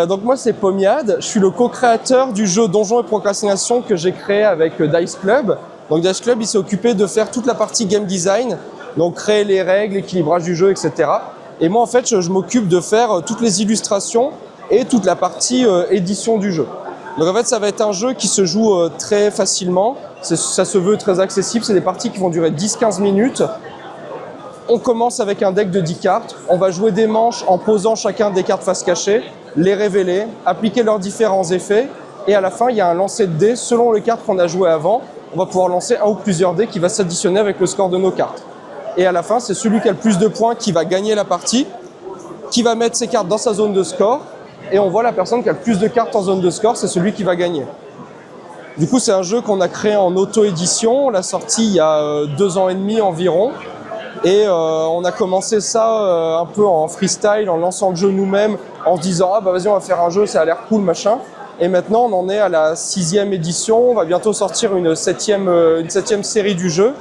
Donc moi c'est Pomiade, je suis le co-créateur du jeu Donjons et Procrastination que j'ai créé avec Dice Club. Donc Dice Club il s'est occupé de faire toute la partie game design, donc créer les règles, l'équilibrage du jeu, etc. Et moi en fait je m'occupe de faire toutes les illustrations et toute la partie édition du jeu. Donc en fait ça va être un jeu qui se joue très facilement, ça se veut très accessible, c'est des parties qui vont durer 10-15 minutes. On commence avec un deck de 10 cartes, on va jouer des manches en posant chacun des cartes face cachée, les révéler, appliquer leurs différents effets, et à la fin il y a un lancer de dés selon les cartes qu'on a jouées avant. On va pouvoir lancer un ou plusieurs dés qui va s'additionner avec le score de nos cartes. Et à la fin c'est celui qui a le plus de points qui va gagner la partie, qui va mettre ses cartes dans sa zone de score, et on voit la personne qui a le plus de cartes en zone de score, c'est celui qui va gagner. Du coup c'est un jeu qu'on a créé en auto-édition, on l'a sorti il y a 2 ans et demi environ. Et on a commencé ça un peu en freestyle, en lançant le jeu nous-mêmes, en se disant « Ah bah vas-y on va faire un jeu, ça a l'air cool, machin ». Et maintenant on en est à la 6e édition, on va bientôt sortir une 7e série du jeu.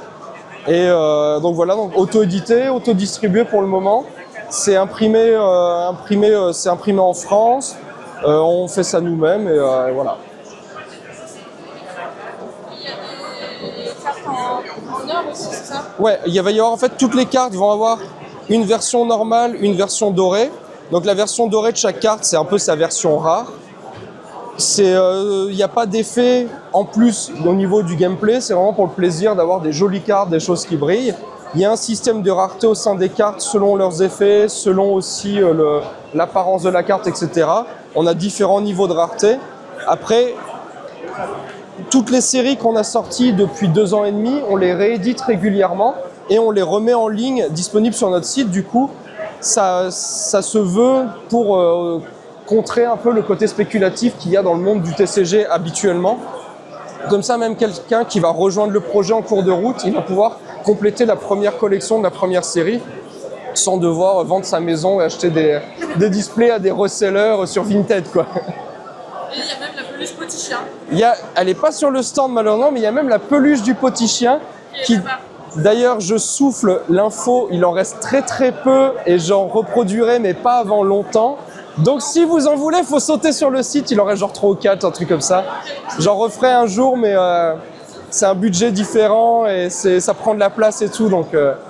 Et donc voilà, donc auto-édité, auto-distribué pour le moment. C'est imprimé en France, on fait ça nous-mêmes et voilà. En or aussi, c'est ça? Ouais, il va y avoir en fait toutes les cartes vont avoir une version normale, une version dorée. Donc la version dorée de chaque carte, c'est un peu sa version rare. Il n'y a pas d'effet en plus au niveau du gameplay, c'est vraiment pour le plaisir d'avoir des jolies cartes, des choses qui brillent. Il y a un système de rareté au sein des cartes selon leurs effets, selon aussi l'apparence de la carte, etc. On a différents niveaux de rareté. Après, toutes les séries qu'on a sorties depuis 2 ans et demi, on les réédite régulièrement et on les remet en ligne, disponibles sur notre site. Du coup, ça se veut pour contrer un peu le côté spéculatif qu'il y a dans le monde du TCG habituellement. Comme ça, même quelqu'un qui va rejoindre le projet en cours de route, il va pouvoir compléter la première collection de la première série sans devoir vendre sa maison et acheter des displays à des resellers sur Vinted, quoi. Et il y a même la peluche petit chien. Elle n'est pas sur le stand malheureusement, mais il y a même la peluche du petit chien qui d'ailleurs, je souffle l'info, il en reste très très peu et j'en reproduirai, mais pas avant longtemps. Donc si vous en voulez, il faut sauter sur le site, il en reste genre 3 ou 4, un truc comme ça. J'en referai un jour, mais c'est un budget différent et ça prend de la place et tout, donc